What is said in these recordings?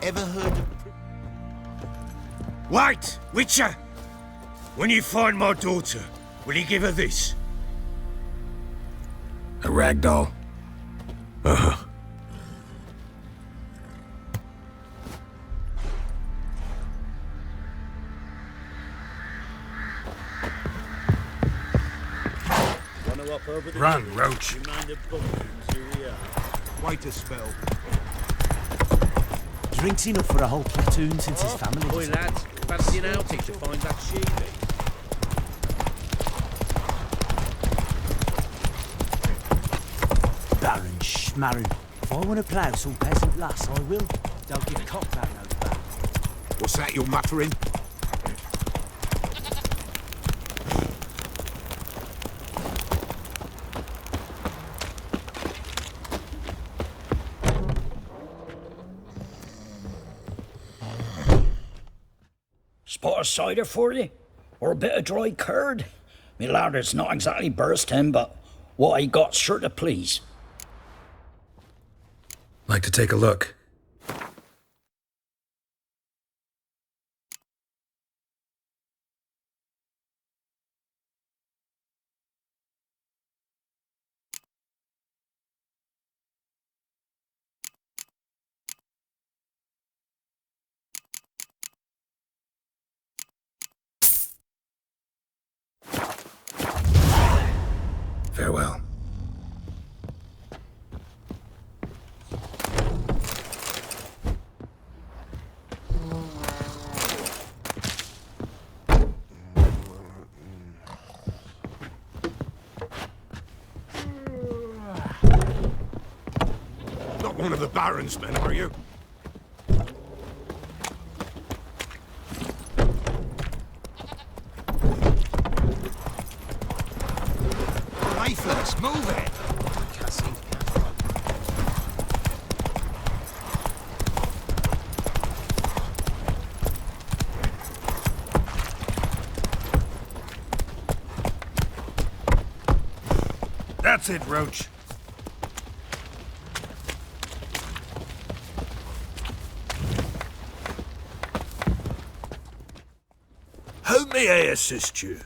Ever heard of... Wait, Witcher! When you find my daughter, will you give her this? A rag doll? Uh-huh. Run, Roach. Wait a spell. Drinks enough for a whole platoon since his family. Boy, lads, fancy an outing to find that sheepy. Baron Schmarron. If I want to plough some peasant lass, I will. Don't give cock that nose back. What's that you're muttering? Spot of cider for you? Or a bit of dry curd? Me lad, it's not exactly bursting, but what I got's sure to please. Like to take a look. Farewell. Not one of the Baron's men, are you? Play first, move it! That's it, Roach. How may I assist you?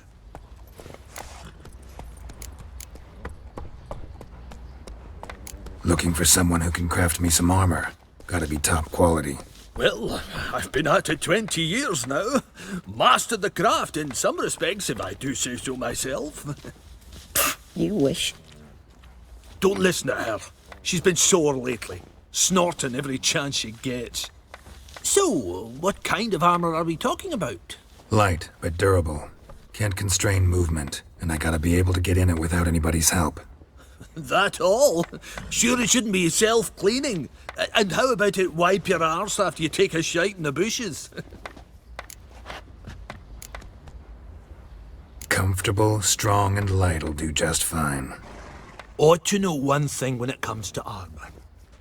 Looking for someone who can craft me some armor. Gotta be top quality. Well, I've been at it 20 years now. Mastered the craft in some respects, if I do say so myself. You wish. Don't listen to her. She's been sore lately, snorting every chance she gets. So, what kind of armor are we talking about? Light, but durable. Can't constrain movement, and I gotta be able to get in it without anybody's help. That all? Sure it shouldn't be self-cleaning. And how about it wipe your arse after you take a shite in the bushes? Comfortable, strong, and light'll do just fine. Ought to know one thing when it comes to armor.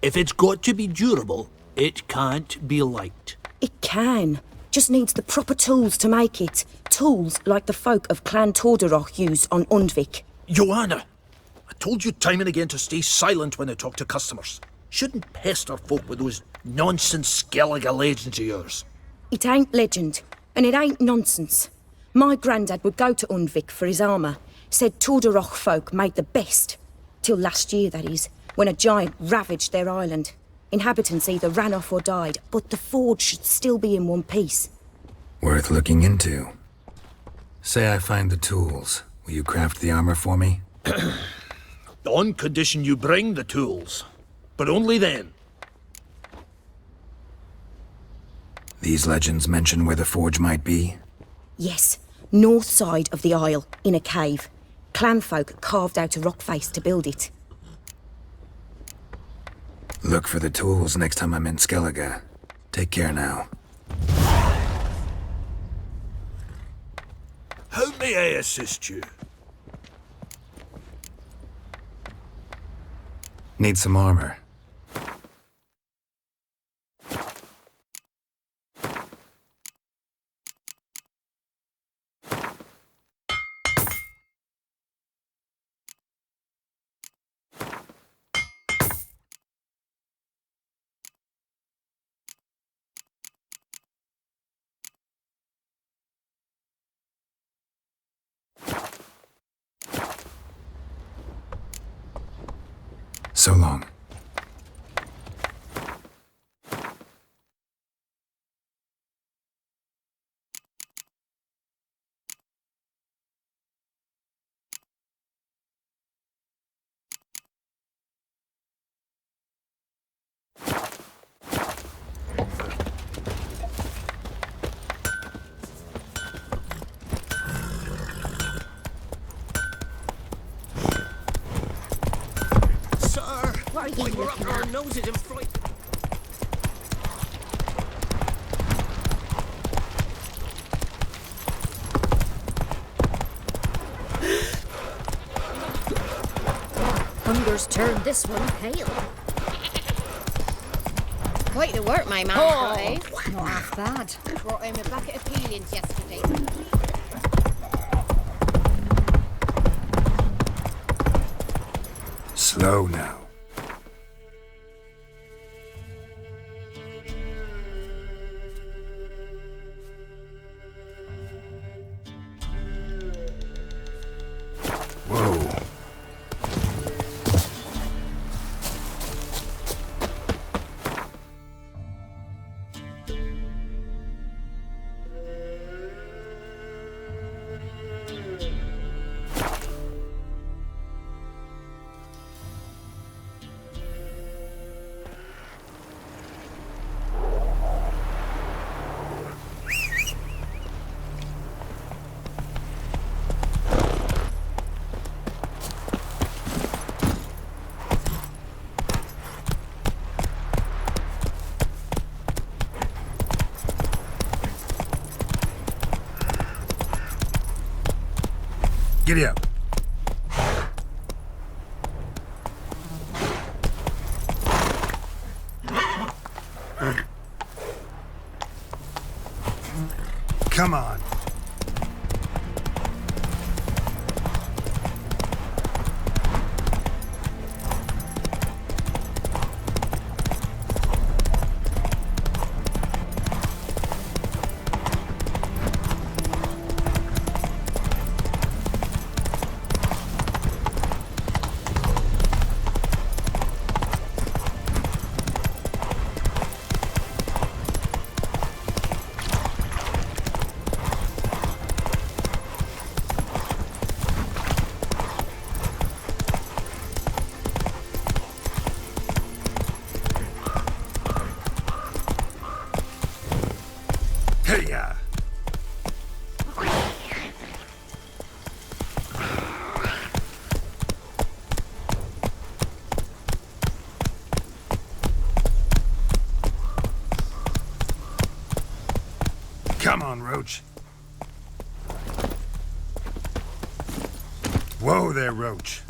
If it's got to be durable, it can't be light. It can. Just needs the proper tools to make it. Tools like the folk of Clan Torderoch use on Undvik. Joanna, I told you time and again to stay silent when I talk to customers. Shouldn't pester folk with those nonsense Skellige legends of yours. It ain't legend, and it ain't nonsense. My granddad would go to Undvik for his armour. Said Torderoch folk made the best. Till last year, that is, when a giant ravaged their island. Inhabitants either ran off or died, but the forge should still be in one piece. Worth looking into. Say I find the tools. Will you craft the armor for me? On condition you bring the tools. But only then. These legends mention where the forge might be? Yes, north side of the isle, in a cave. Clanfolk carved out a rock face to build it. Look for the tools next time I'm in Skellige. Take care now. How may I assist you? Need some armor. So long. Sir, What are you we're looking up our at? noses in fright. Hunger's turned this one pale. Quite the work, my man. Oh, eh? not half bad. Brought him a bucket of peelings yesterday. Slow now. Whoa. Giddy up. Come on. Hey-ya. Come on, Roach. Whoa there, Roach.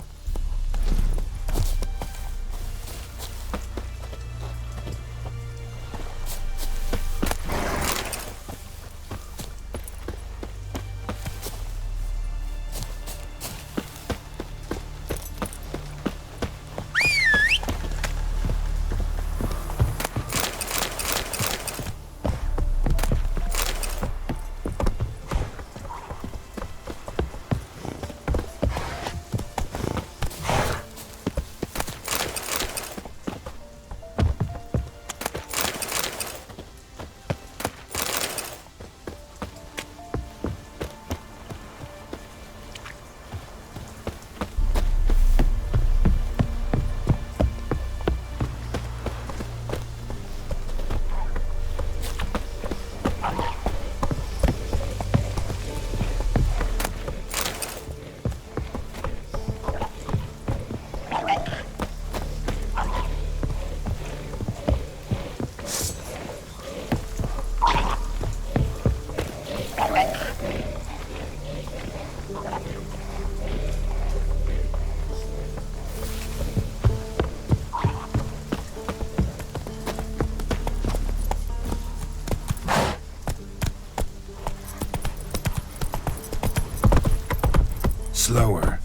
Slower.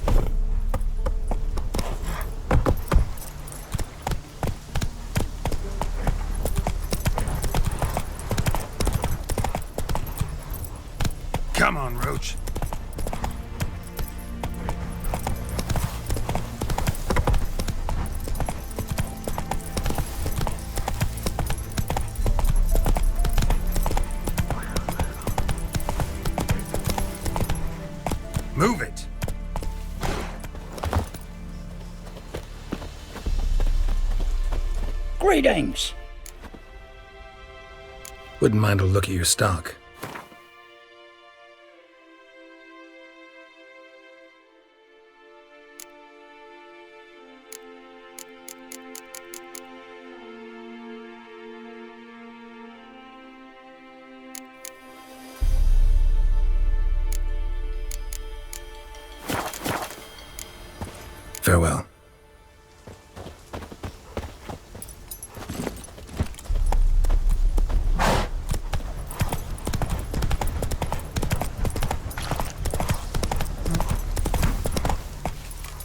Come on, Roach. Move it! Greetings. Wouldn't mind a look at your stock. Farewell.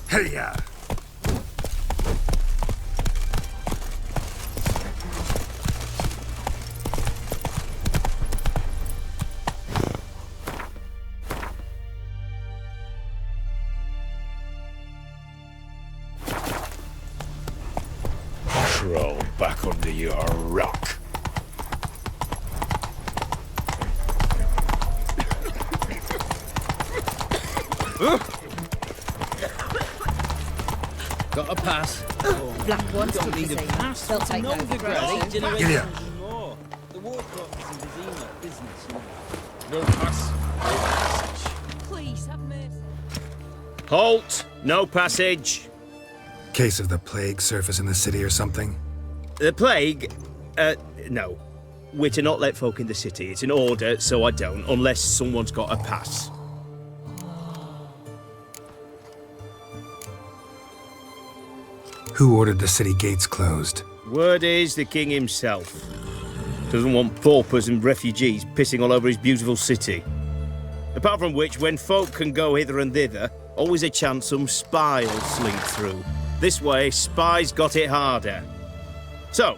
Hey-ya! Crawl back under your rock. Got a pass. Black ones Don't took need the a same. pass. They'll take No, no the for great granted. Giddy up. The war corpus in Vizima business. No pass. Please, have mercy. Halt! No passage. Case of the plague surface in the city or something? The plague? No. We're to not let folk in the city. It's an order, so I don't, unless someone's got a pass. Who ordered the city gates closed? Word is the king himself. Doesn't want paupers and refugees pissing all over his beautiful city. Apart from which, when folk can go hither and thither, always a chance some spy will slink through. This way, spies got it harder. So,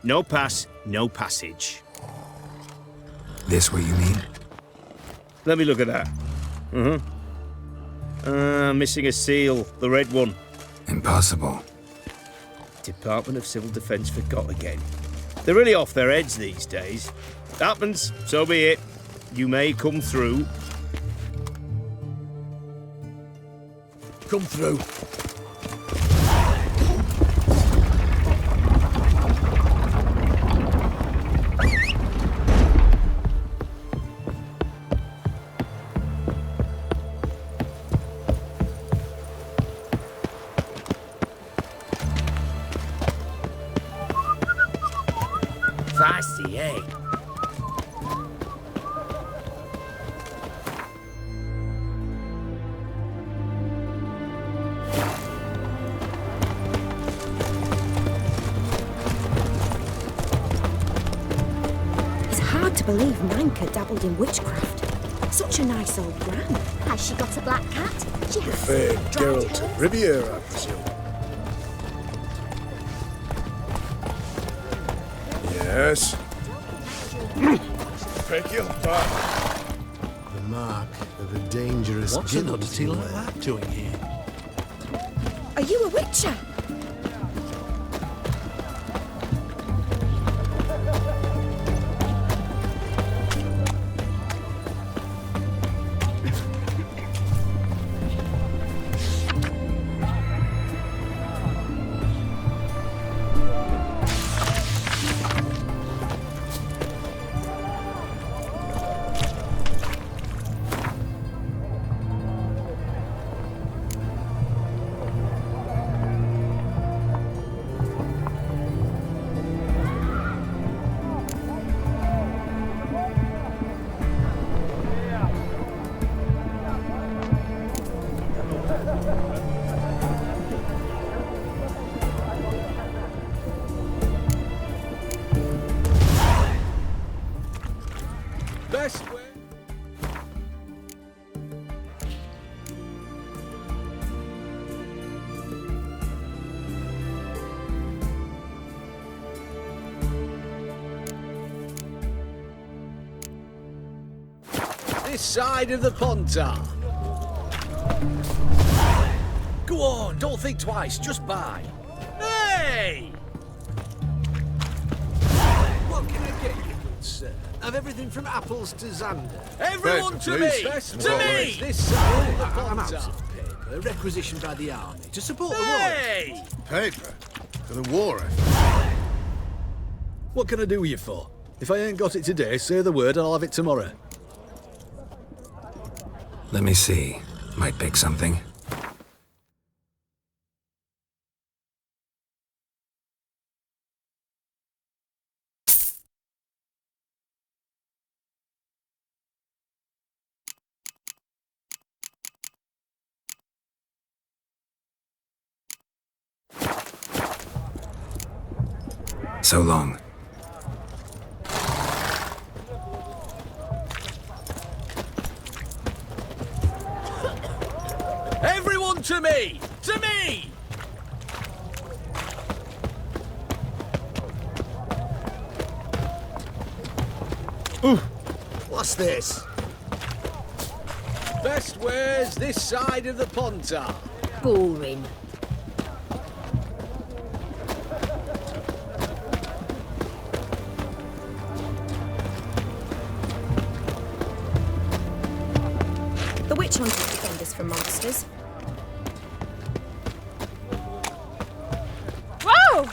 no pass, no passage. This what you mean? Let me look at that. Missing a seal, the red one. Impossible. Department of Civil Defence forgot again. They're really off their heads these days. Happens, so be it. You may come through. Come through. Feisty, eh? It's hard to believe Nanka dabbled in witchcraft. Such a nice old gran. Has she got a black cat? She has. Fair Geralt of Riviera, I presume. Yes. Beg your pardon. The mark of a dangerous What's an oddity like that doing here? Are you a witcher? Best way. This side of the Pontar. Go on, don't think twice, just buy. Hey! What can I get you, good sir? Of everything from apples to Xander. Everyone to me! Best To boys, me! this side of the I'm out Pontar. of paper, requisitioned by the army to support the war. Hey! Paper? For the war effort? What can I do with you for? If I ain't got it today, say the word and I'll have it tomorrow. Let me see. Might pick something. So long. Everyone to me! To me! What's this? Best wares this side of the Pontar. Boring. The witch hunters defend us from monsters. Whoa!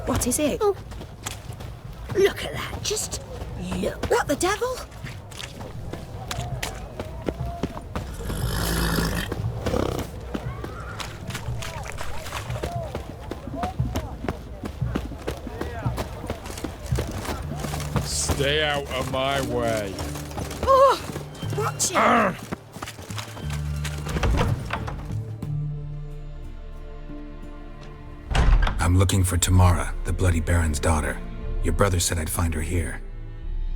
What is it? Oh. Look at that. Just look. What the devil? Stay out of my way. Oh! Watch it! I'm looking for Tamara, the Bloody Baron's daughter. Your brother said I'd find her here.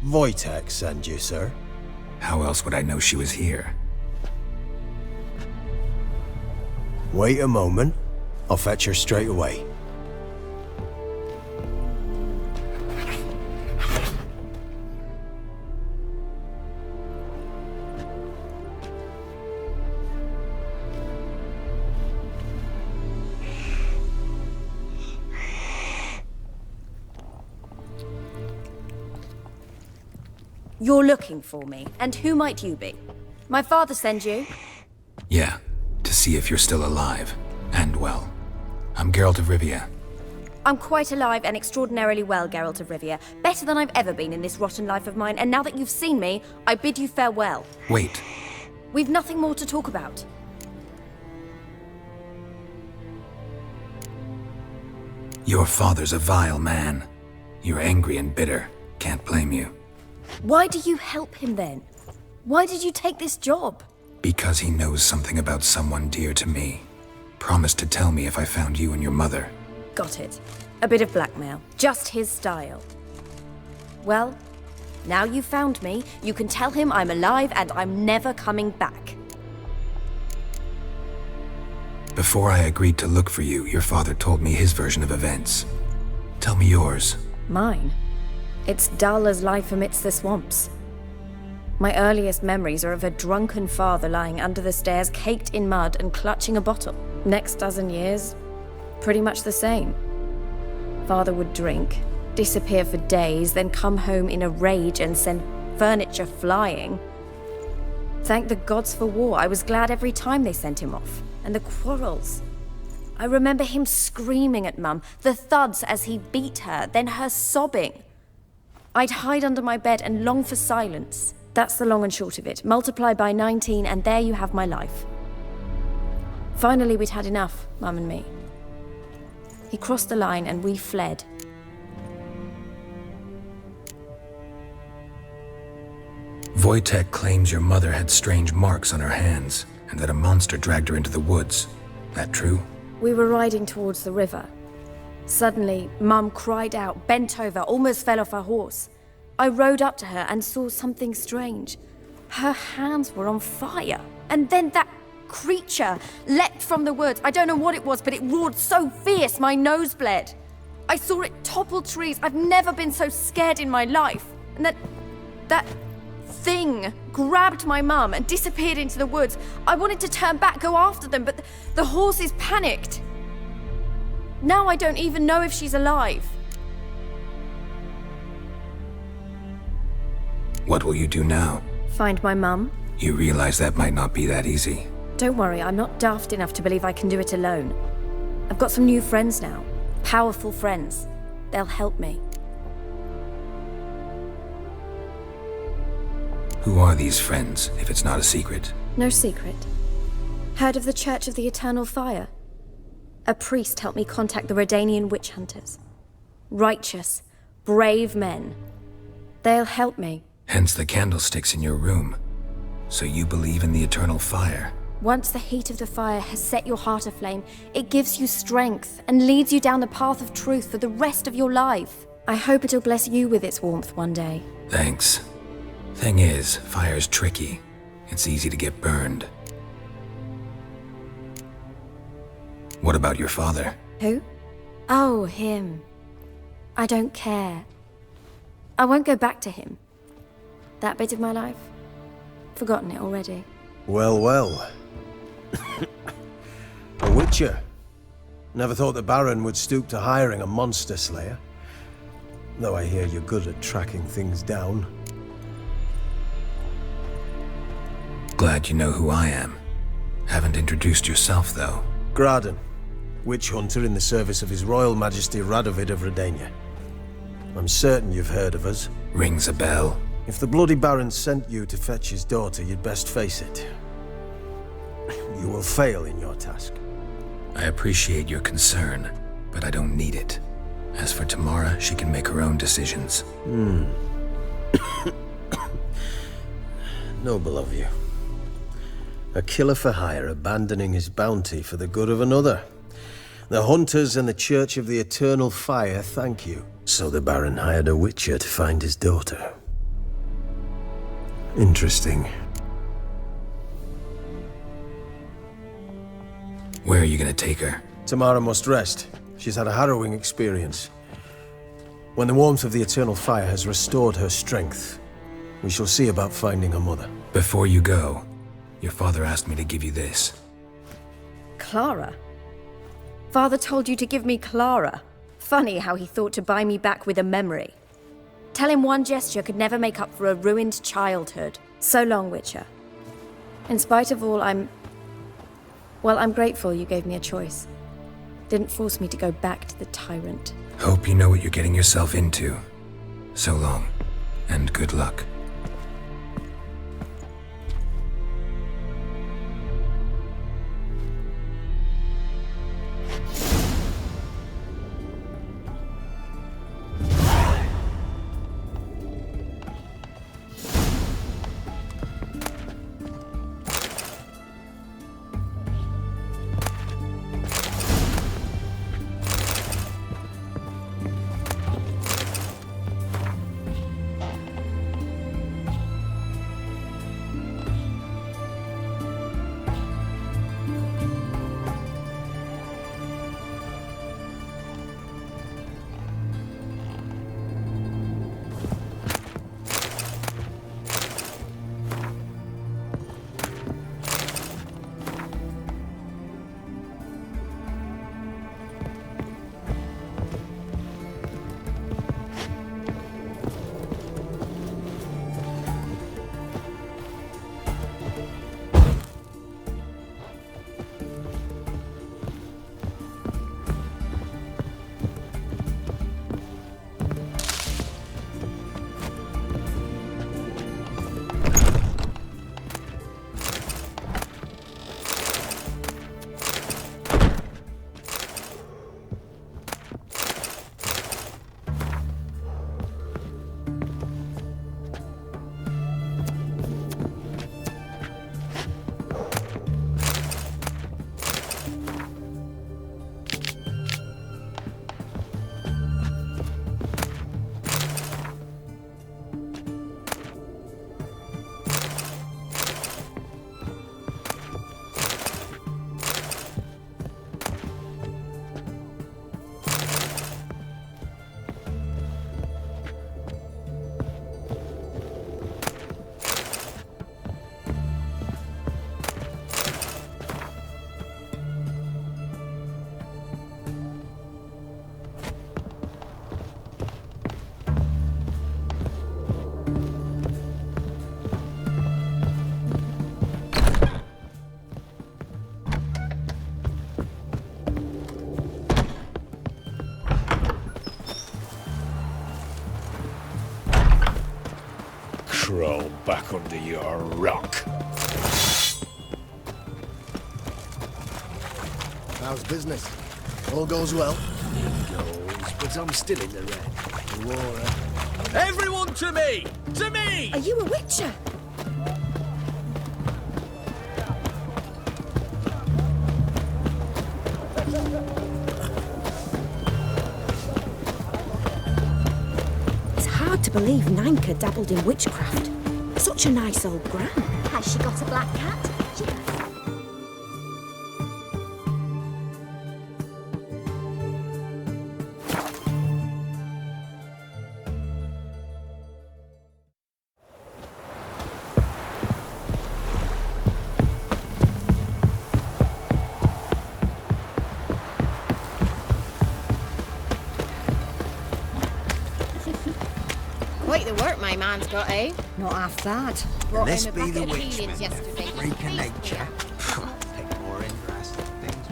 Wojtek sent you, sir. How else would I know she was here? Wait a moment. I'll fetch her straight away. You're looking for me, and who might you be? My father send you? Yeah, to see if you're still alive. And well. I'm Geralt of Rivia. I'm quite alive and extraordinarily well, Geralt of Rivia. Better than I've ever been in this rotten life of mine, and now that you've seen me, I bid you farewell. Wait. We've nothing more to talk about. Your father's a vile man. You're angry and bitter. Can't blame you. Why do you help him then? Why did you take this job? Because he knows something about someone dear to me. Promised to tell me if I found you and your mother. Got it. A bit of blackmail. Just his style. Well, now you've found me, you can tell him I'm alive and I'm never coming back. Before I agreed to look for you, your father told me his version of events. Tell me yours. Mine? It's dull as life amidst the swamps. My earliest memories are of a drunken father lying under the stairs, caked in mud and clutching a bottle. Next dozen years, pretty much the same. Father would drink, disappear for days, then come home in a rage and send furniture flying. Thank the gods for war. I was glad every time they sent him off. And the quarrels. I remember him screaming at Mum, the thuds as he beat her, then her sobbing. I'd hide under my bed and long for silence. That's the long and short of it. Multiply by 19 and there you have my life. Finally, we'd had enough, Mum and me. He crossed the line and we fled. Wojtek claims your mother had strange marks on her hands, and that a monster dragged her into the woods. That true? We were riding towards the river. Suddenly, Mum cried out, bent over, almost fell off her horse. I rode up to her and saw something strange. Her hands were on fire. And then that creature leapt from the woods. I don't know what it was, but it roared so fierce my nose bled. I saw it topple trees. I've never been so scared in my life. And that thing grabbed my mum and disappeared into the woods. I wanted to turn back, go after them, but the horses panicked. Now I don't even know if she's alive. What will you do now? Find my mum? You realize that might not be that easy. Don't worry, I'm not daft enough to believe I can do it alone. I've got some new friends now. Powerful friends. They'll help me. Who are these friends, if it's not a secret? No secret. Heard of the Church of the Eternal Fire? A priest helped me contact the Redanian witch hunters. Righteous, brave men. They'll help me. Hence the candlesticks in your room. So you believe in the eternal fire? Once the heat of the fire has set your heart aflame, it gives you strength and leads you down the path of truth for the rest of your life. I hope it'll bless you with its warmth one day. Thanks. Thing is, fire's tricky. It's easy to get burned. What about your father? Who? Oh, him. I don't care. I won't go back to him. That bit of my life? Forgotten it already. Well, well. A witcher. Never thought the Baron would stoop to hiring a monster slayer. Though I hear you're good at tracking things down. Glad you know who I am. Haven't introduced yourself, though. Graden, witch hunter in the service of His Royal Majesty Radovid of Redania. I'm certain you've heard of us. Rings a bell. If the Bloody Baron sent you to fetch his daughter, you'd best face it. You will fail in your task. I appreciate your concern, but I don't need it. As for Tamara, she can make her own decisions. Noble of you. A killer for hire abandoning his bounty for the good of another. The hunters and the Church of the Eternal Fire thank you. So the Baron hired a witcher to find his daughter. Interesting. Where are you gonna take her? Tamara must rest. She's had a harrowing experience. When the warmth of the Eternal Fire has restored her strength, we shall see about finding her mother. Before you go, your father asked me to give you this. Clara? Father told you to give me Clara. Funny how he thought to buy me back with a memory. Tell him one gesture could never make up for a ruined childhood. So long, Witcher. In spite of all, I'm grateful you gave me a choice. Didn't force me to go back to the tyrant. Hope you know what you're getting yourself into. So long, and good luck. crawl back under your rock. How's business? All goes well? It goes, but I'm still in the red. The war, Everyone to me! To me! Are you a witcher? It's hard to believe Nanka dabbled in witchcraft. Such a nice old gran. Has she got a black cat? Yes. Quite the work my man's got, eh? Not half that. Brought This in a be bucket the of witchman, peelings yesterday. freak of nature. Take more interesting things.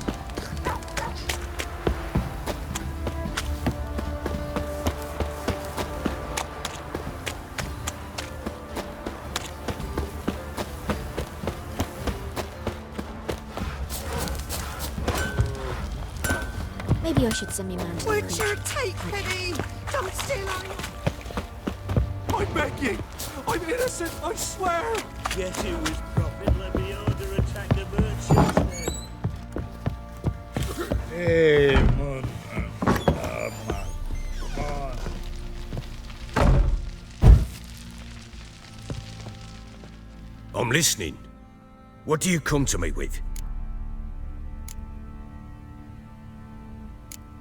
Maybe I should send me man to the What's creek. your take, Penny? Don't steal on me. I beg you! I'm innocent, I swear! Guess who was prophet? Let me order attack the merchants then. Hey, man. Man. Come on. I'm listening. What do you come to me with?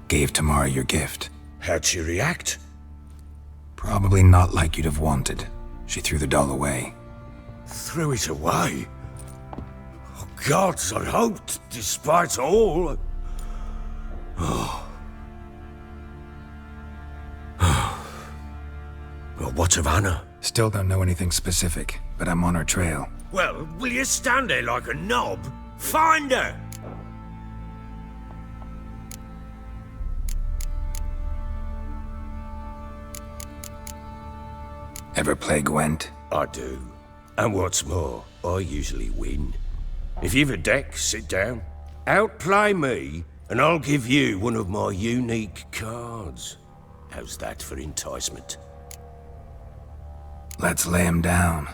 Gave Tamara your gift. How'd she react? Probably not like you'd have wanted. She threw the doll away. Threw it away? Oh, gods, I hoped, despite all. Oh. Well, what of Anna? Still don't know anything specific, but I'm on her trail. Well, will you stand there like a knob? Find her! Ever play Gwent? I do. And what's more, I usually win. If you've a deck, sit down. Outplay me, and I'll give you one of my unique cards. How's that for enticement? Let's lay him down.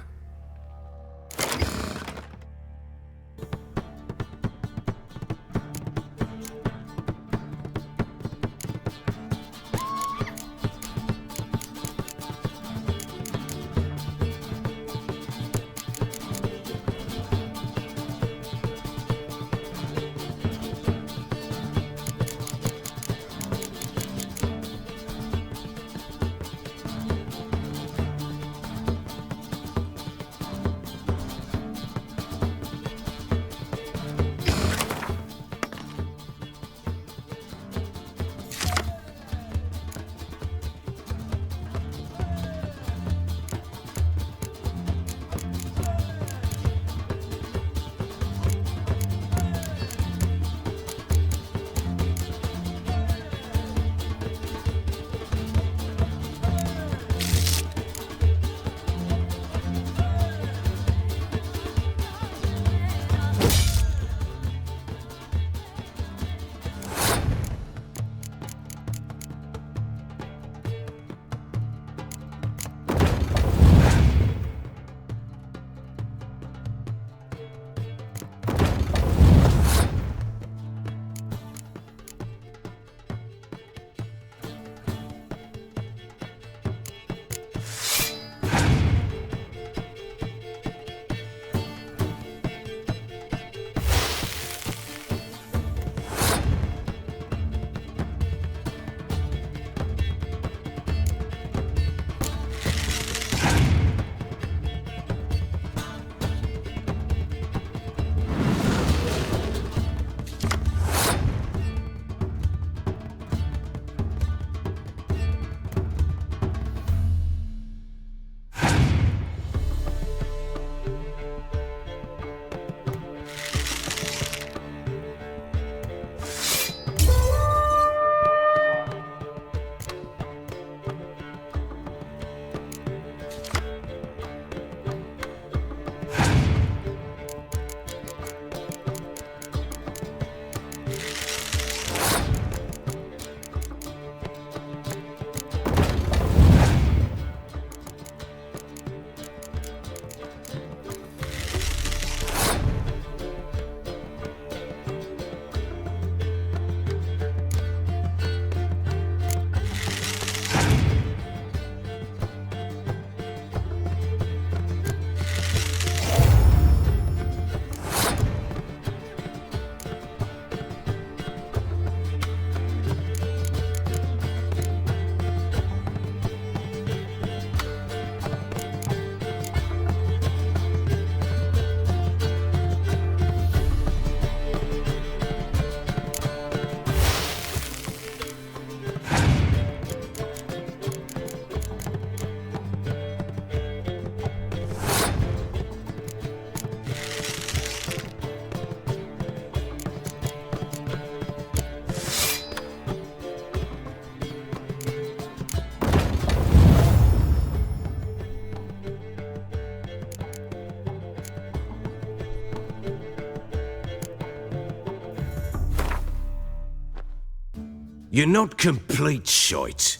You're not complete shite,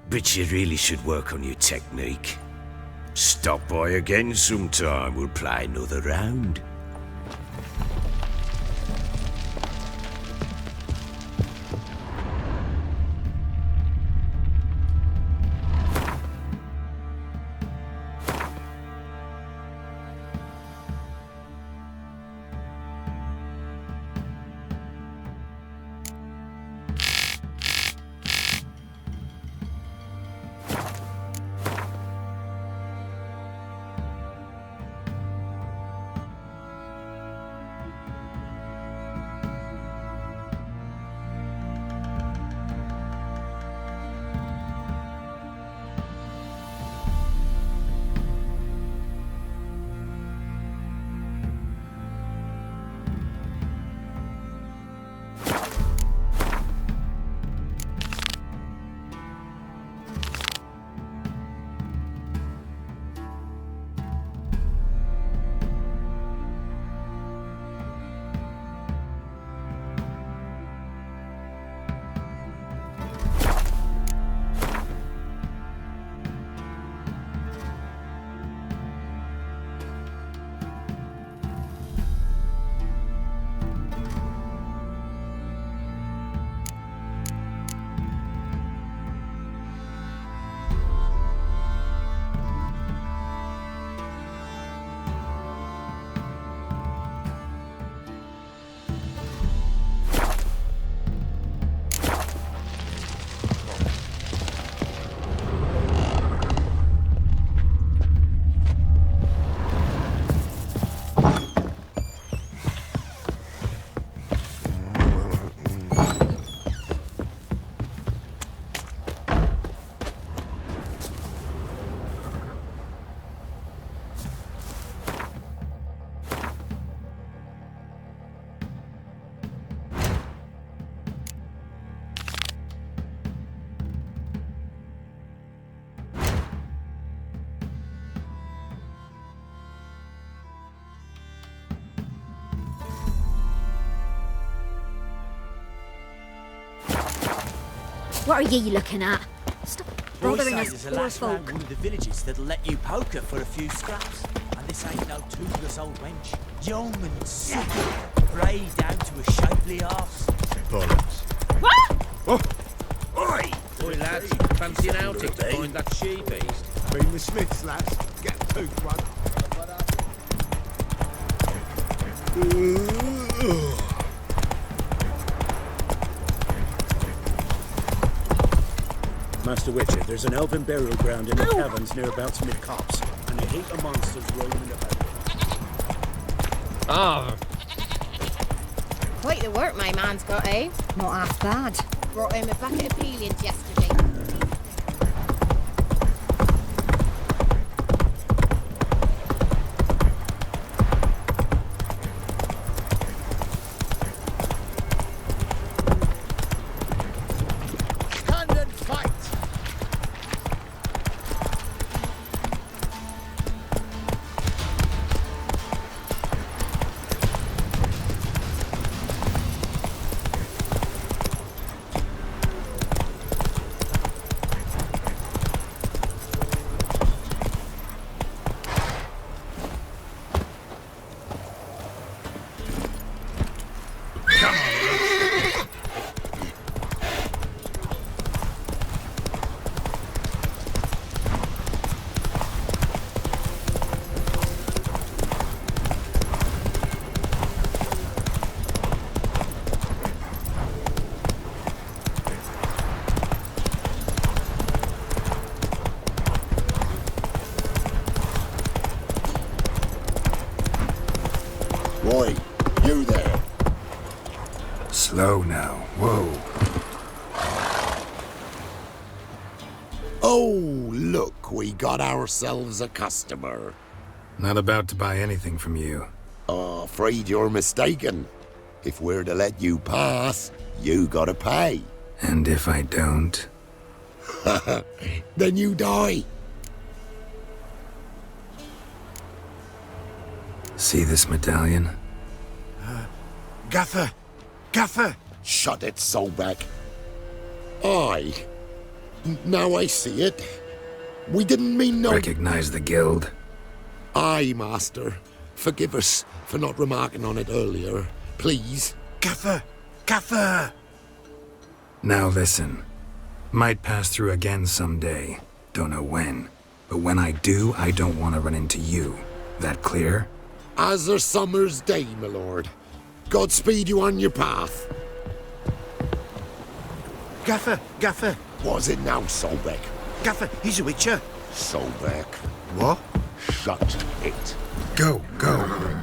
but you really should work on your technique. Stop by again sometime, we'll play another round. What are ye looking at? Stop Roy bothering says us there's a poor lass round folk. one of the villages that'll let you poker for a few scraps. And this ain't no toothless old wench. Young and sick, grey down to a shapely arse. Bollocks. What? Oh! Oi! Oi, lads, fancy an outing to find that she-beast? Been the Smiths, lads. Get a tooth one. Master Witcher, there's an elven burial ground in the caverns near about mid-copse, and a heap of monsters roaming about. Ah. Quite the work my man's got, eh? Not half bad. Brought him a bucket of peelings yesterday. Stand and fight! Roy, you there. Slow now. Whoa. Oh, look, we got ourselves a customer. Not about to buy anything from you. Oh, afraid you're mistaken. If we're to let you pass, you gotta pay. And if I don't? Then you die. See this medallion? Gaffer! Gaffer! Shut it, Soulback. Aye. Now I see it. We didn't mean no... Recognize the guild? Aye, Master. Forgive us for not remarking on it earlier. Please. Gaffer! Gaffer! Now listen. Might pass through again someday. Don't know when. But when I do, I don't want to run into you. That clear? As a summer's day, my lord. Godspeed you on your path. Gaffer! Gaffer! Was it now, Solbeck? Gaffer, he's a witcher. Solbeck. What? Shut it. Go, go.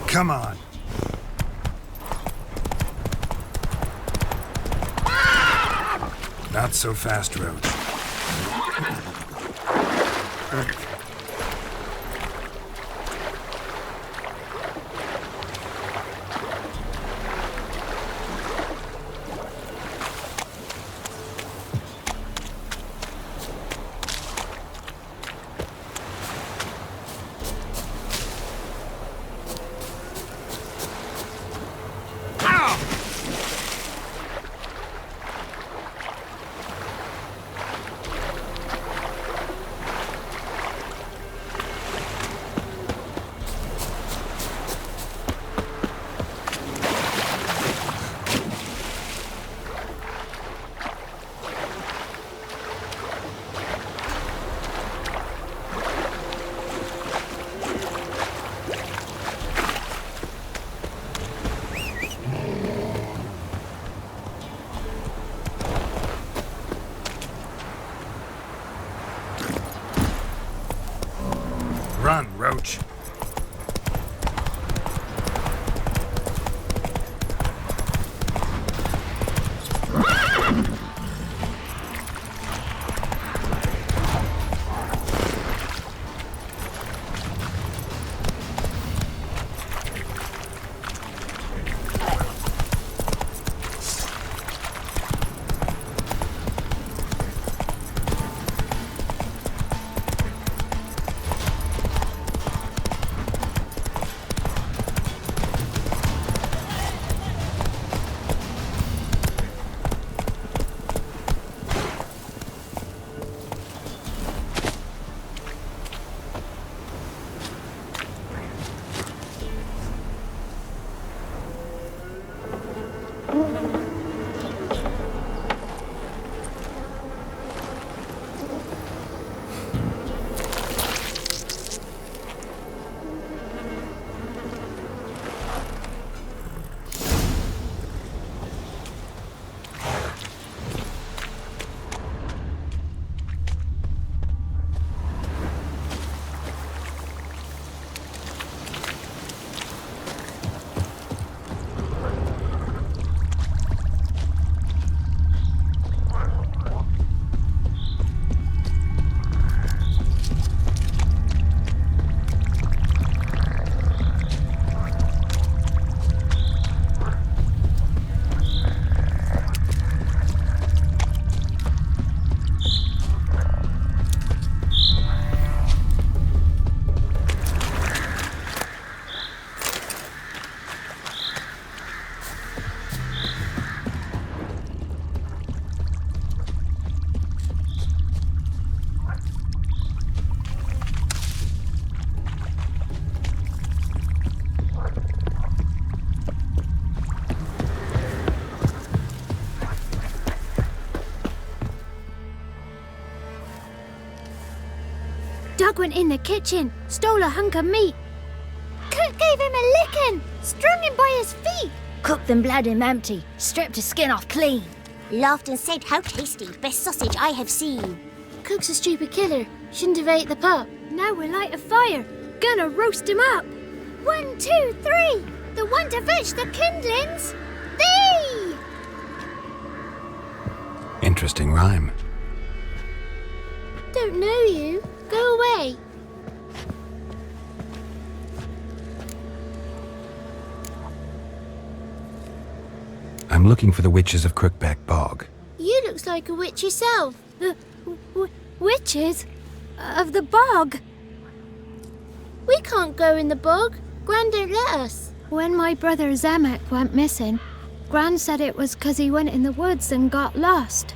Come on. Not so fast, Roach. Run, Roach. Doug went in the kitchen, stole a hunk of meat. Cook gave him a licking, strung him by his feet. Cooked and bled him empty, stripped his skin off clean. Laughed and said, "How tasty, best sausage I have seen." Cook's a stupid killer, shouldn't have ate the pup. Now we'll light a fire. Gonna roast him up. 1, 2, 3. The one to fetch the kindlings. Thee! Interesting rhyme. Don't know you. Go away. I'm looking for the witches of Crookback Bog. You looks like a witch yourself. Witches? Of the bog? We can't go in the bog. Gran don't let us. When my brother Zemek went missing, Gran said it was 'cause he went in the woods and got lost.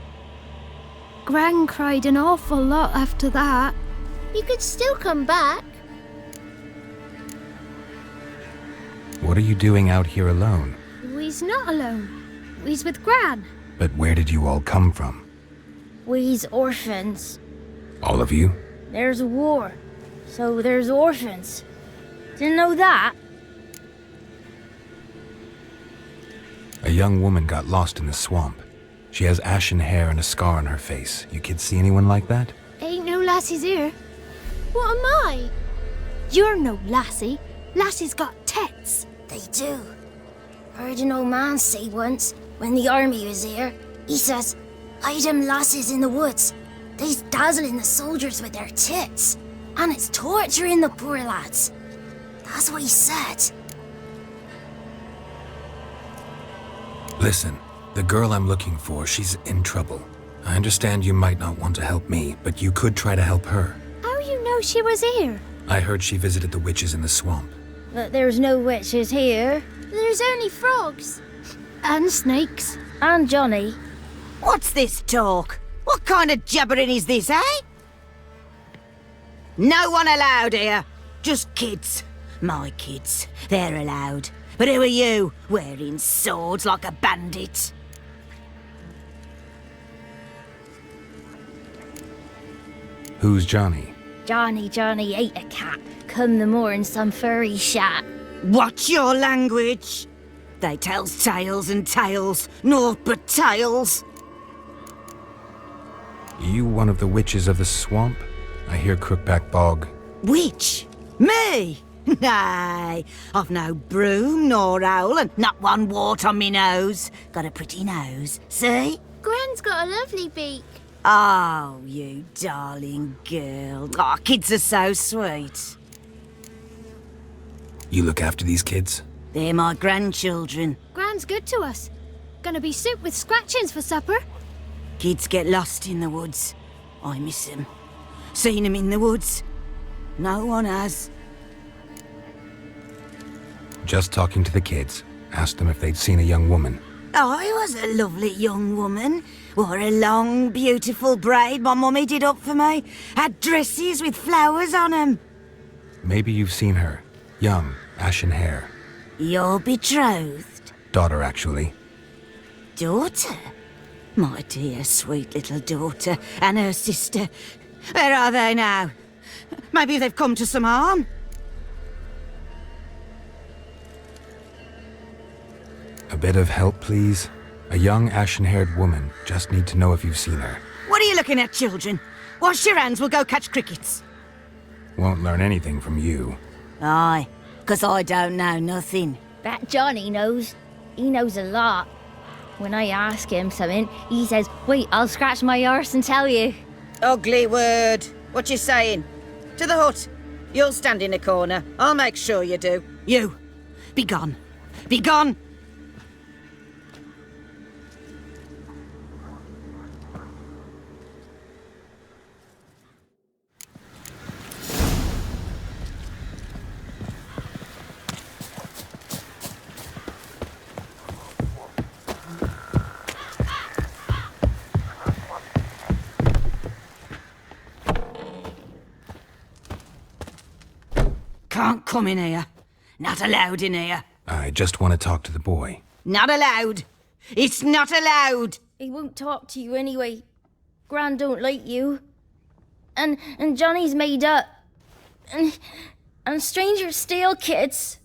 Gran cried an awful lot after that. He could still come back. What are you doing out here alone? We's not alone. We's with Gran. But where did you all come from? We's orphans. All of you? There's a war, so there's orphans. Didn't know that? A young woman got lost in the swamp. She has ashen hair and a scar on her face. You kids see anyone like that? Ain't no lassies here. What am I? You're no lassie. Lassies got tits. They do. Heard an old man say once, when the army was here, he says, "Hide them lasses in the woods. They's dazzling the soldiers with their tits, and it's torturing the poor lads." That's what he said. Listen, the girl I'm looking for, she's in trouble. I understand you might not want to help me, but you could try to help her. How you know she was here? I heard she visited the witches in the swamp. But there's no witches here. There's only frogs. And snakes. And Johnny. What's this talk? What kind of jabbering is this, eh? No one allowed here. Just kids. My kids. They're allowed. But who are you, wearing swords like a bandit? Who's Johnny? Johnny ate a cat. Come the more in some furry shat. Watch your language. They tells tales and tales, naught but tales. You one of the witches of the swamp? I hear Crookback Bog. Witch? Me? Nay, I've no broom nor owl and not one wart on me nose. Got a pretty nose, see? Gran's got a lovely beak. Oh, you darling girl. Oh, kids are so sweet. You look after these kids? They're my grandchildren. Gran's good to us. Gonna be soup with scratchings for supper. Kids get lost in the woods. I miss them. Seen them in the woods. No one has. Just talking to the kids. Asked them if they'd seen a young woman. I was a lovely young woman. Wore a long, beautiful braid my mummy did up for me. Had dresses with flowers on 'em. Maybe you've seen her. Young, ashen hair. You're betrothed? Daughter, actually. Daughter? My dear, sweet little daughter and her sister. Where are they now? Maybe they've come to some harm? A bit of help, please? A young, ashen-haired woman. Just need to know if you've seen her. What are you looking at, children? Wash your hands, we'll go catch crickets. Won't learn anything from you. Aye, 'cause I don't know nothing. That Johnny knows. He knows a lot. When I ask him something, he says, "Wait, I'll scratch my arse and tell you." Ugly word. What you saying? To the hut. You'll stand in a corner. I'll make sure you do. You, be gone. Be gone! Can't come in here. Not allowed in here. I just want to talk to the boy. Not allowed. It's not allowed. He won't talk to you anyway. Gran don't like you. And Johnny's made up. And strangers steal kids.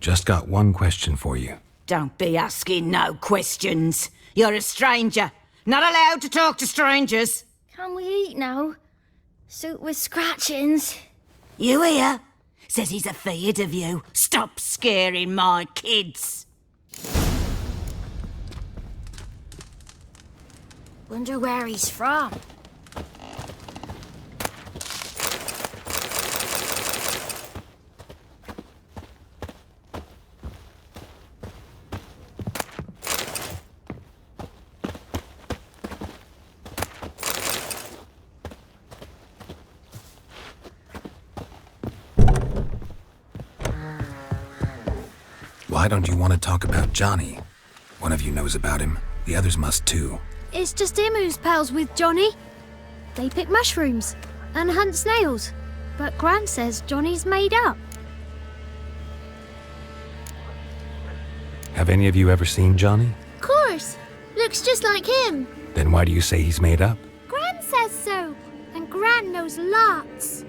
Just got one question for you. Don't be asking no questions. You're a stranger. Not allowed to talk to strangers. Can we eat now? Soup with scratchings. You hear? Says he's afeard of you. Stop scaring my kids. Wonder where he's from. Why don't you want to talk about Johnny? One of you knows about him. The others must too. It's just him who's pals with Johnny. They pick mushrooms and hunt snails. But Gran says Johnny's made up. Have any of you ever seen Johnny? Of course. Looks just like him. Then why do you say he's made up? Gran says so. And Gran knows lots.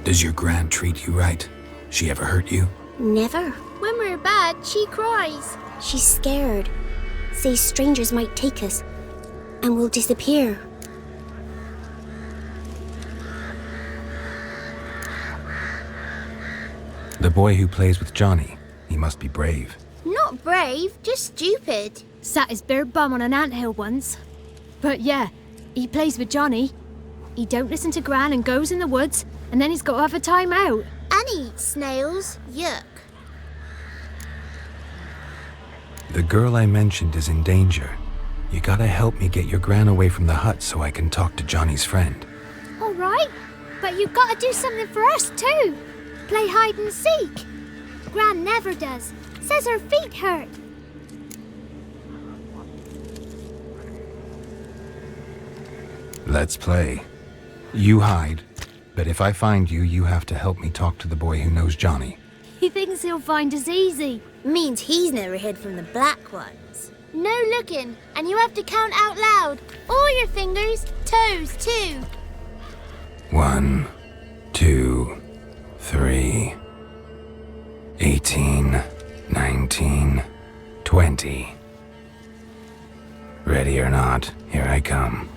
Does your Gran treat you right? She ever hurt you? Never. When we're bad, she cries. She's scared. Says strangers might take us. And we'll disappear. The boy who plays with Johnny, he must be brave. Not brave, just stupid. Sat his bare bum on an anthill once. But yeah, he plays with Johnny. He don't listen to Gran and goes in the woods, and then he's got to have a time out. And he eats snails. Yuck. The girl I mentioned is in danger. You gotta help me get your Gran away from the hut so I can talk to Johnny's friend. All right, but you've got to do something for us too. Play hide and seek. Gran never does. Says her feet hurt. Let's play. You hide, but if I find you, you have to help me talk to the boy who knows Johnny. He thinks he'll find us easy. Means he's never hid from the black ones. No looking, and you have to count out loud. All your fingers, toes too. 1, 2, 3, 18, 19, 20. Ready or not, here I come.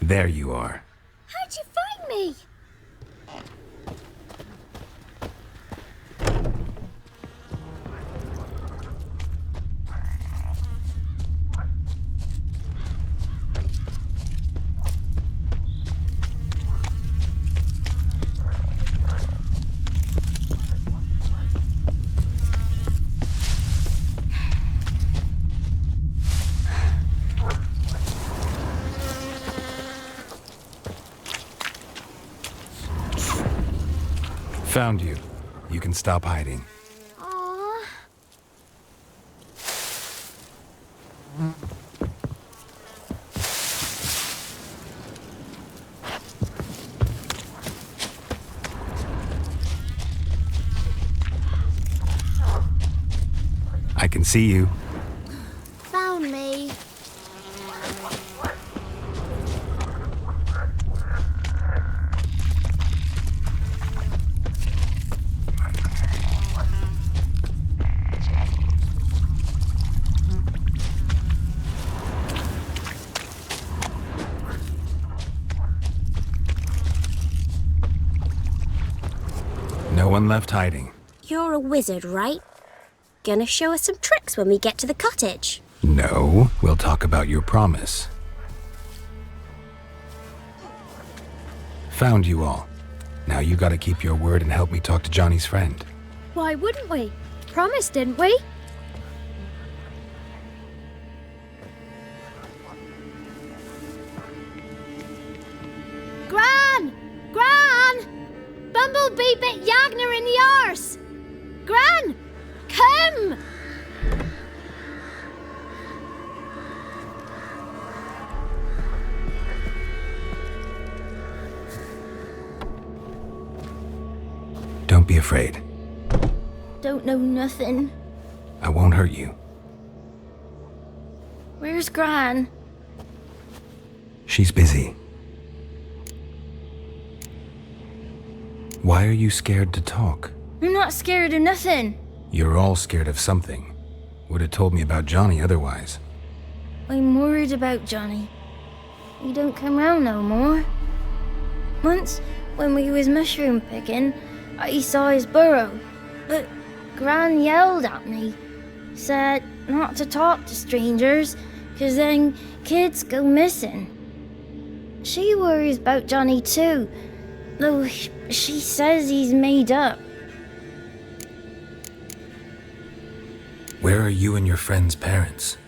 There you are. How'd you find me? Found you. You can stop hiding. Aww. I can see you. Found me. No one left hiding. You're a wizard, right? Gonna show us some tricks when we get to the cottage. No, we'll talk about your promise. Found you all. Now you gotta keep your word and help me talk to Johnny's friend. Why wouldn't we? Promised, didn't we? Gran! Gran! Bumblebee bit Yagner in the arse! Gran! Come! afraid? Don't know nothing. I won't hurt you. Where's Gran? She's busy. Why are you scared to talk? I'm not scared of nothing. You're all scared of something. Would have told me about Johnny otherwise. I'm worried about Johnny. He don't come round no more. Once, when we was mushroom picking, I saw his burrow, but Gran yelled at me, said not to talk to strangers, 'cause then kids go missing. She worries about Johnny too, though she says he's made up. Where are you and your friend's parents?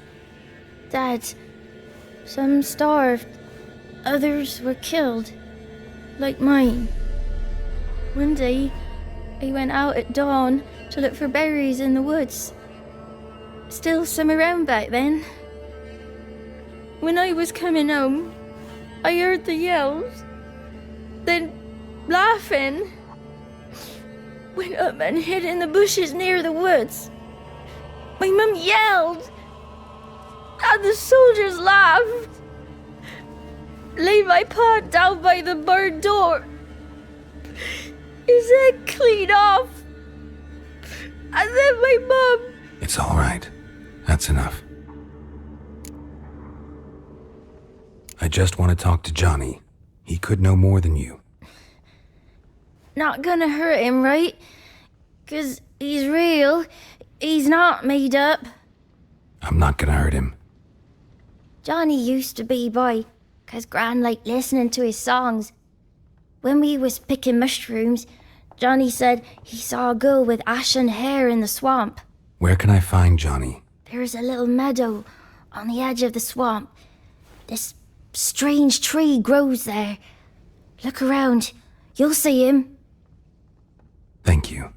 Dad, some starved, others were killed, like mine. One day, I went out at dawn to look for berries in the woods. Still some around back then. When I was coming home, I heard the yells, then laughing. Went up and hid in the bushes near the woods. My mum yelled, and the soldiers laughed. Laid my pa down by the barn door. His head clean off. And then my mum... It's all right. That's enough. I just want to talk to Johnny. He could know more than you. Not gonna hurt him, right? 'Cause he's real. He's not made up. I'm not gonna hurt him. Johnny used to be boy, 'cause Gran liked listening to his songs. When we was picking mushrooms, Johnny said he saw a girl with ashen hair in the swamp. Where can I find Johnny? There's a little meadow on the edge of the swamp. This strange tree grows there. Look around. You'll see him. Thank you.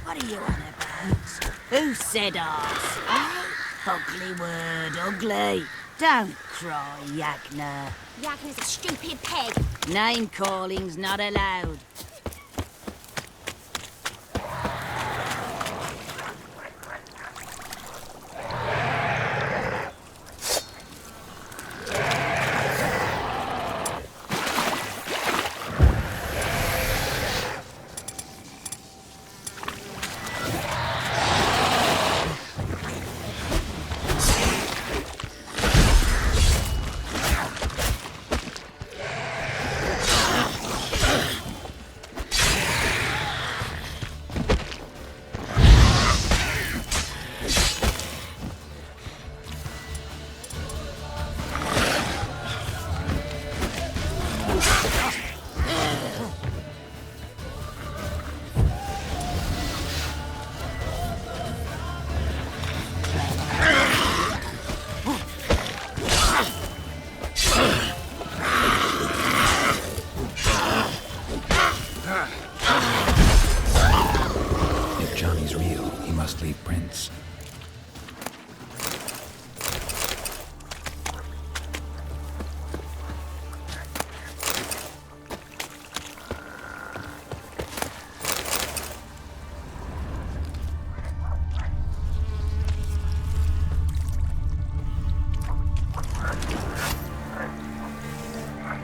What are you on about? Who said arse? Ugly word, ugly. Don't cry, Yagna. Yagna's a stupid pig. Name calling's not allowed. If Johnny's real, he must leave prints.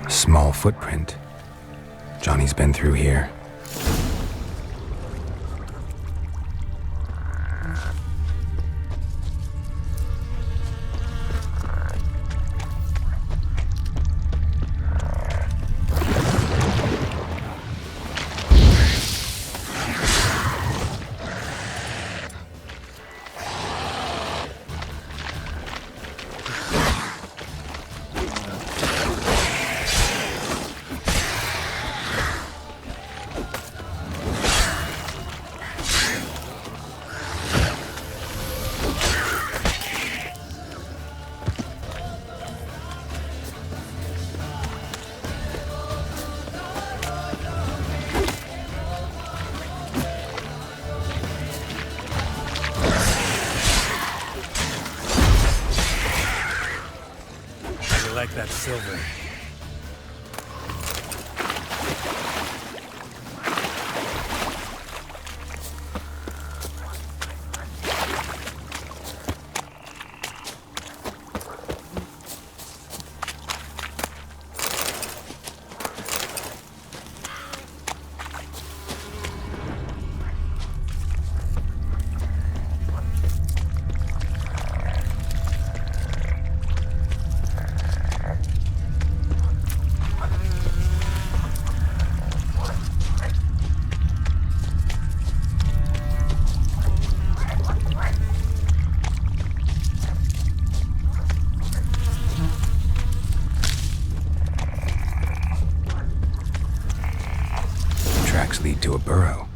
Small footprint. Johnny's been through here. like that silver. Tracks lead to a burrow.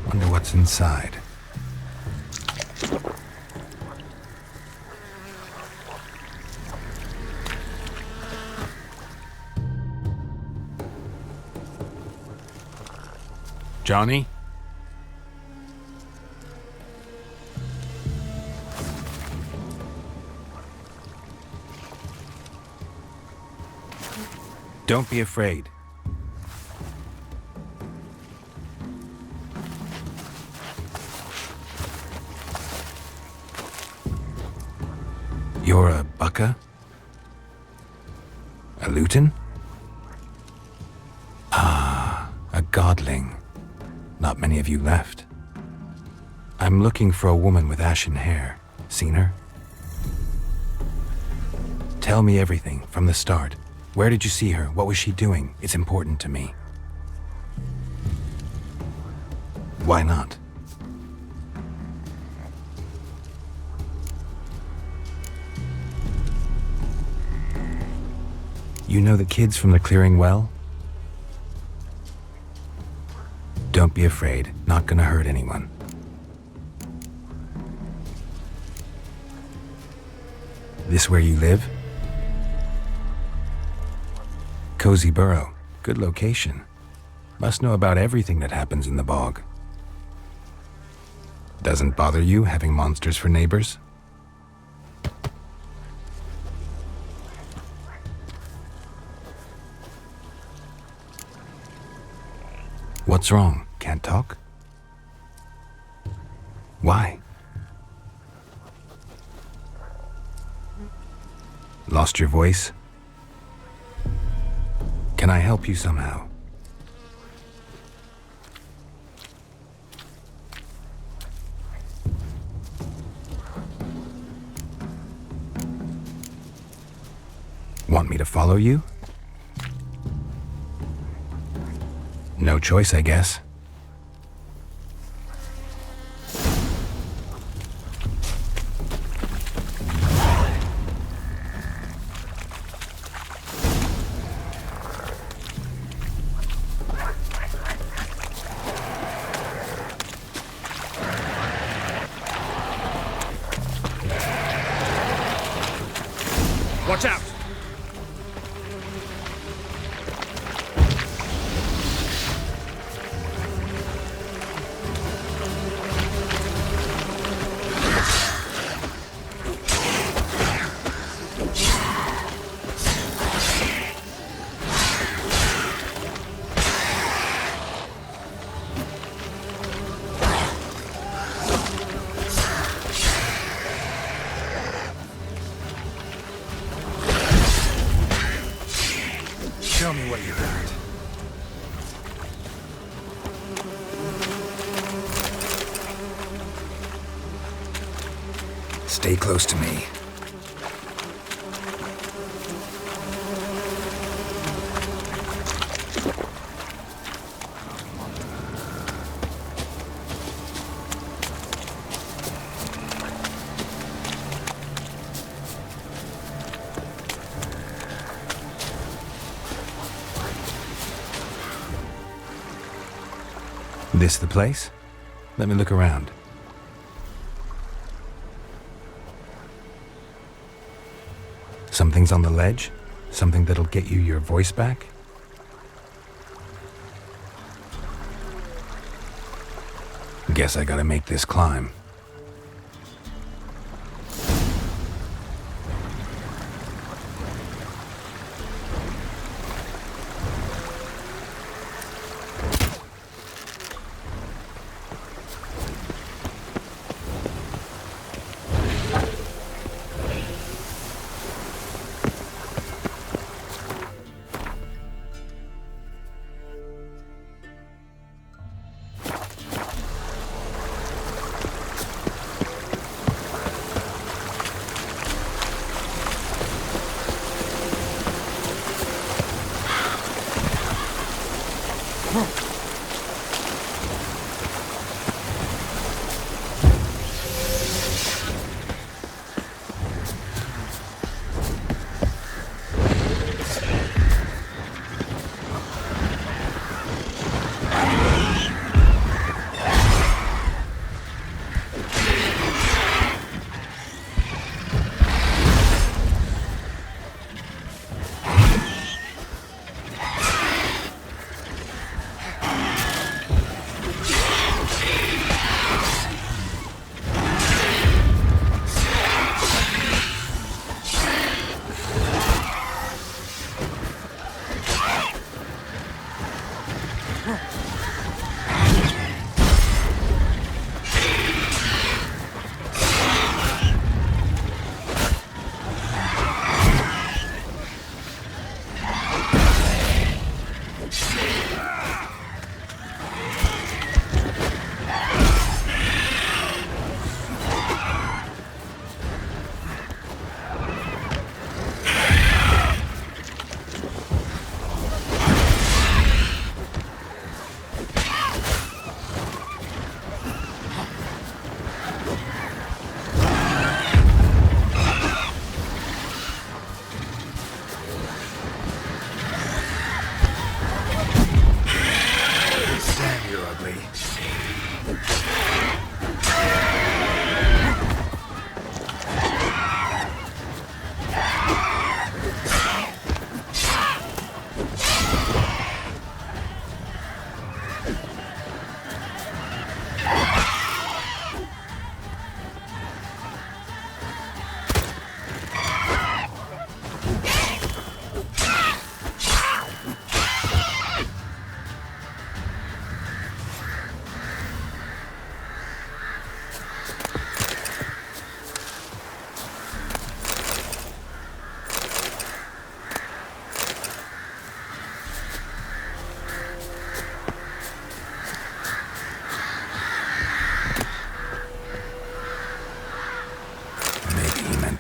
Wonder what's inside. Johnny? Don't be afraid. You're a Bucka? A Luton? Ah, a godling. Not many of you left. I'm looking for a woman with ashen hair. Seen her? Tell me everything, from the start. Where did you see her? What was she doing? It's important to me. Why not? You know the kids from the clearing well? Don't be afraid. Not gonna hurt anyone. This where you live? Cozy burrow. Good location. Must know about everything that happens in the bog. Doesn't bother you having monsters for neighbors? What's wrong? Can't talk? Why? Lost your voice? Can I help you somehow? Want me to follow you? No choice, I guess. Watch out! Show me what you got. Stay close to me. This the place? Let me look around. Something's on the ledge? Something that'll get you your voice back? Guess I gotta make this climb.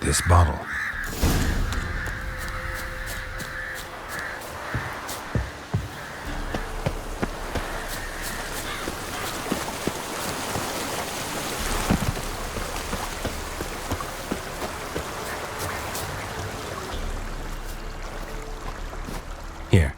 This bottle. Here.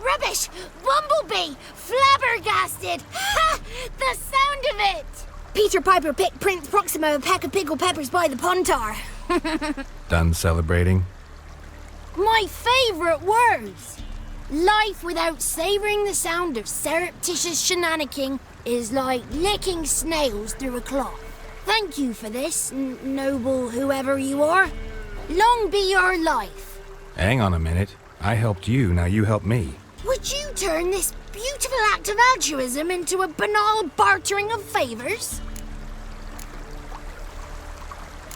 Rubbish! Bumblebee! Flabbergasted! Ha! The sound of it! Peter Piper picked Prince Proxima a pack of pickled peppers by the pontar. Done celebrating? My favourite words! Life without savouring the sound of surreptitious shenanigans is like licking snails through a cloth. Thank you for this, noble whoever you are. Long be your life. Hang on a minute. I helped you, now you help me. Would you turn this beautiful act of altruism into a banal bartering of favours?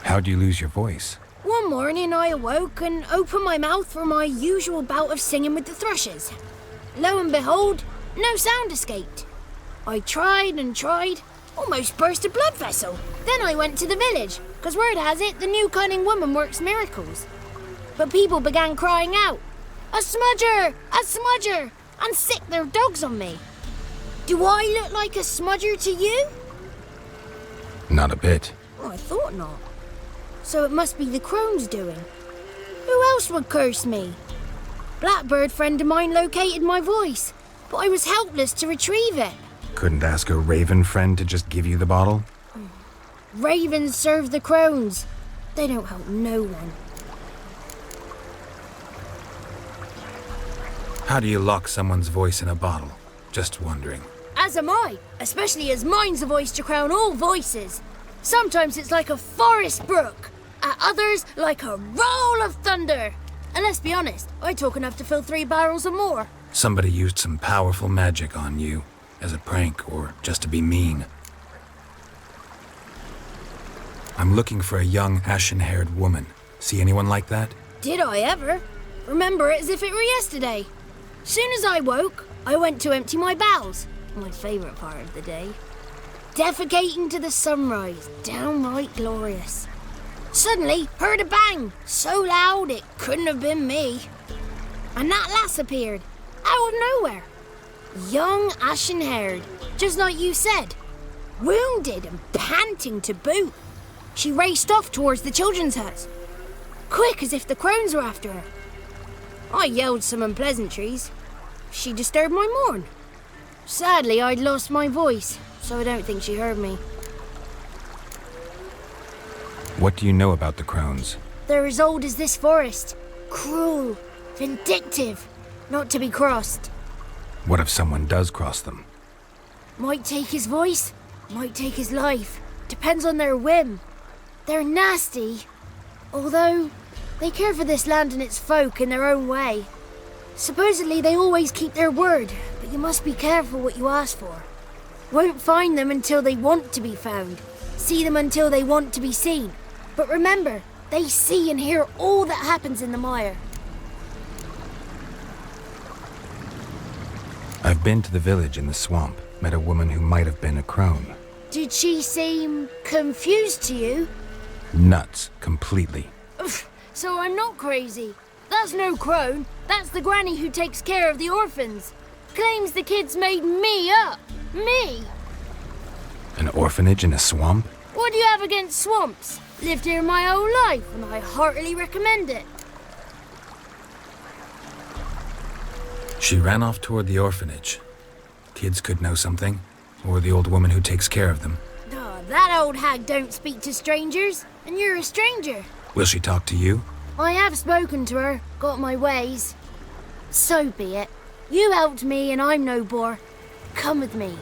How'd you lose your voice? One morning I awoke and opened my mouth for my usual bout of singing with the thrushes. Lo and behold, no sound escaped. I tried and tried, almost burst a blood vessel. Then I went to the village, because word has it the new cunning woman works miracles. But people began crying out, "A smudger! A smudger!" and sick their dogs on me. Do I look like a smudger to you? Not a bit. Oh, I thought not. So it must be the crone's doing. Who else would curse me? Blackbird friend of mine located my voice, but I was helpless to retrieve it. Couldn't ask a raven friend to just give you the bottle? Ravens serve the crones. They don't help no one. How do you lock someone's voice in a bottle? Just wondering. As am I, especially as mine's a voice to crown all voices. Sometimes it's like a forest brook, at others like a roll of thunder. And let's be honest, I talk enough to fill 3 barrels or more. Somebody used some powerful magic on you, as a prank or just to be mean. I'm looking for a young, ashen-haired woman. See anyone like that? Did I ever? Remember it as if it were yesterday. Soon as I woke, I went to empty my bowels. My favourite part of the day. Defecating to the sunrise, downright glorious. Suddenly, heard a bang, so loud it couldn't have been me. And that lass appeared, out of nowhere. Young, ashen-haired, just like you said. Wounded and panting to boot. She raced off towards the children's hut. Quick as if the crones were after her. I yelled some unpleasantries. She disturbed my morn. Sadly, I'd lost my voice, so I don't think she heard me. What do you know about the crones? They're as old as this forest. Cruel, vindictive, not to be crossed. What if someone does cross them? Might take his voice, might take his life. Depends on their whim. They're nasty, although they care for this land and its folk in their own way. Supposedly they always keep their word, but you must be careful what you ask for. Won't find them until they want to be found. See them until they want to be seen. But remember, they see and hear all that happens in the mire. I've been to the village in the swamp, met a woman who might have been a crone. Did she seem confused to you? Nuts, completely. So I'm not crazy. That's no crone. That's the granny who takes care of the orphans. Claims the kids made me up. Me! An orphanage in a swamp? What do you have against swamps? Lived here my whole life, and I heartily recommend it. She ran off toward the orphanage. Kids could know something, or the old woman who takes care of them. Oh, that old hag don't speak to strangers, and you're a stranger. Will she talk to you? I have spoken to her, got my ways. So be it. You helped me, and I'm no bore. Come with me.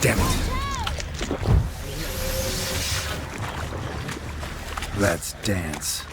Damn it. Let's dance.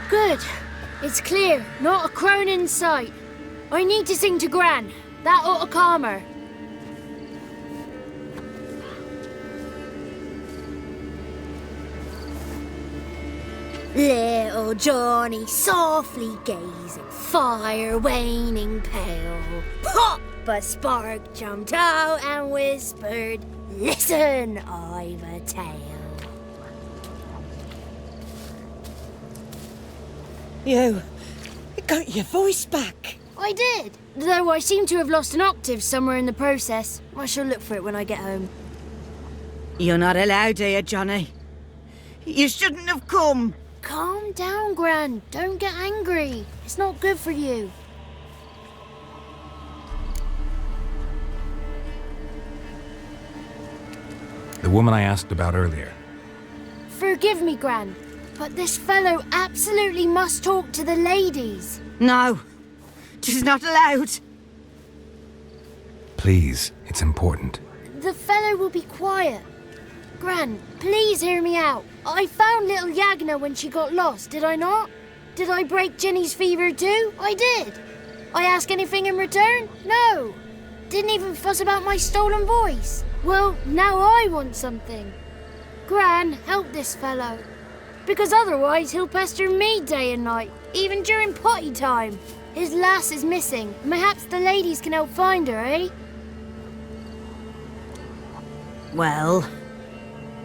Good. It's clear. Not a crone in sight. I need to sing to Gran. That ought to calm her. Little Johnny softly gazing, fire waning pale. Pop! A spark jumped out and whispered, "Listen, I've a tale." You got your voice back. I did, though I seem to have lost an octave somewhere in the process. I shall look for it when I get home. You're not allowed here, Johnny. You shouldn't have come. Calm down, Gran. Don't get angry. It's not good for you. woman I asked about earlier. Forgive me, Gran, but this fellow absolutely must talk to the ladies. No, she's not allowed. Please, it's important. The fellow will be quiet. Gran, please hear me out. I found little Yagna when she got lost, did I not? Did I break Jenny's fever too? I did. I ask anything in return? No. Didn't even fuss about my stolen voice. Well, now I want something. Gran, help this fellow. Because otherwise he'll pester me day and night, even during potty time. His lass is missing. Perhaps the ladies can help find her, eh? Well,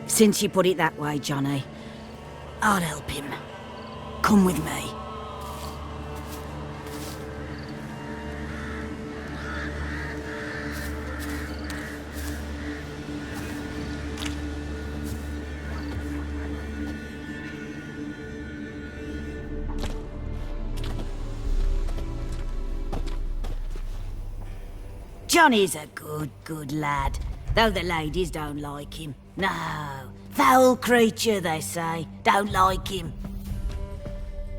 since you put it that way, Johnny, I'll help him. Come with me. Johnny's a good lad, though the ladies don't like him. No, foul creature, they say. Don't like him.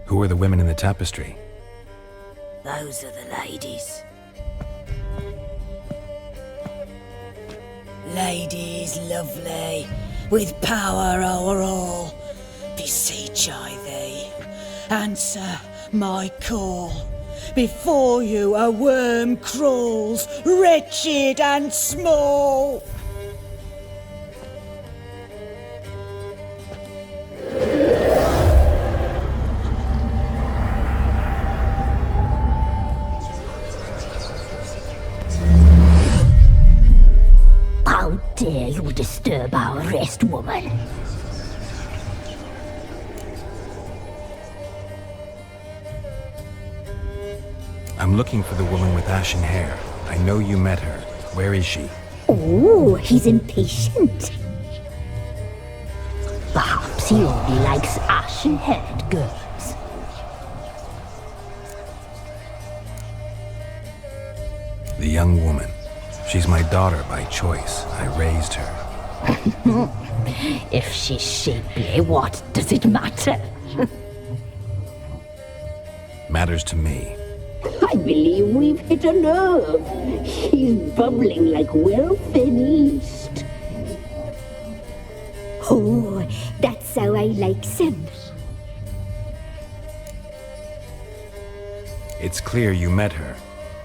Who are the women in the tapestry? Those are the ladies. Ladies lovely, with power o'er all, beseech I thee, answer my call. Before you a worm crawls, wretched and small. How dare you disturb our rest, woman? I'm looking for the woman with ashen hair. I know you met her. Where is she? Oh, he's impatient. Perhaps he only likes ashen-haired girls. The young woman. She's my daughter by choice. I raised her. If she's shapely, what does it matter? Matters to me. I believe we've hit a nerve. He's bubbling like well-fed yeast. Oh, that's how I likes him. It's clear you met her.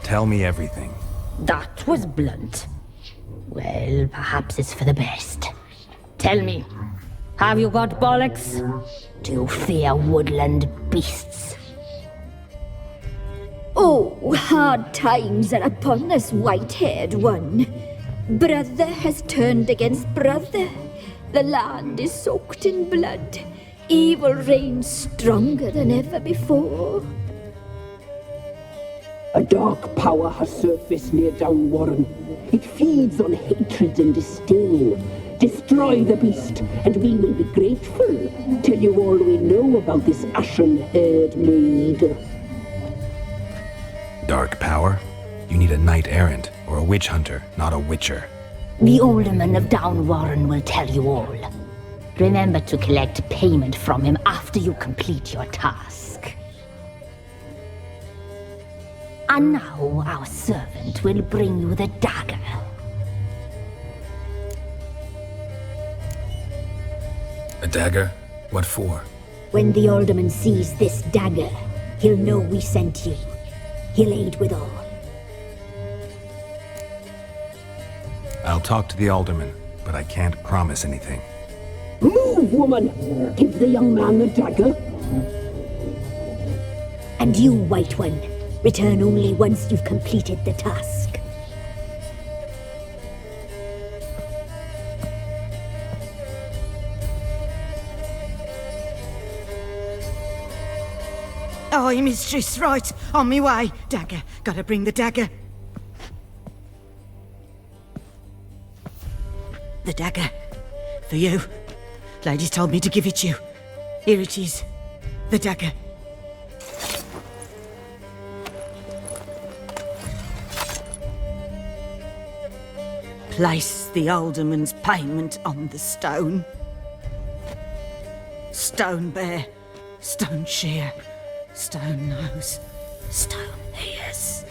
Tell me everything. That was blunt. Well, perhaps it's for the best. Tell me, have you got bollocks? Do you fear woodland beasts? Oh, hard times are upon us, white-haired one. Brother has turned against brother. The land is soaked in blood. Evil reigns stronger than ever before. A dark power has surfaced near Downwarren. It feeds on hatred and disdain. Destroy the beast, and we will be grateful. Tell you all we know about this ashen-haired maid. Dark power? You need a knight-errant or a witch hunter, not a witcher. The alderman of Downwarren will tell you all. Remember to collect payment from him after you complete your task. And now our servant will bring you the dagger. A dagger? What for? When the alderman sees this dagger, he'll know we sent you. He'll aid with all. I'll talk to the alderman, but I can't promise anything. Move, woman! Give the young man the dagger. And you, White One, return only once you've completed the task. Aye, mistress, right. On me way. Dagger. Gotta bring the dagger. The dagger. For you. Ladies told me to give it you. Here it is. The dagger. place the alderman's payment on the stone. Stone bear, stone shear, stone nose, stone ears.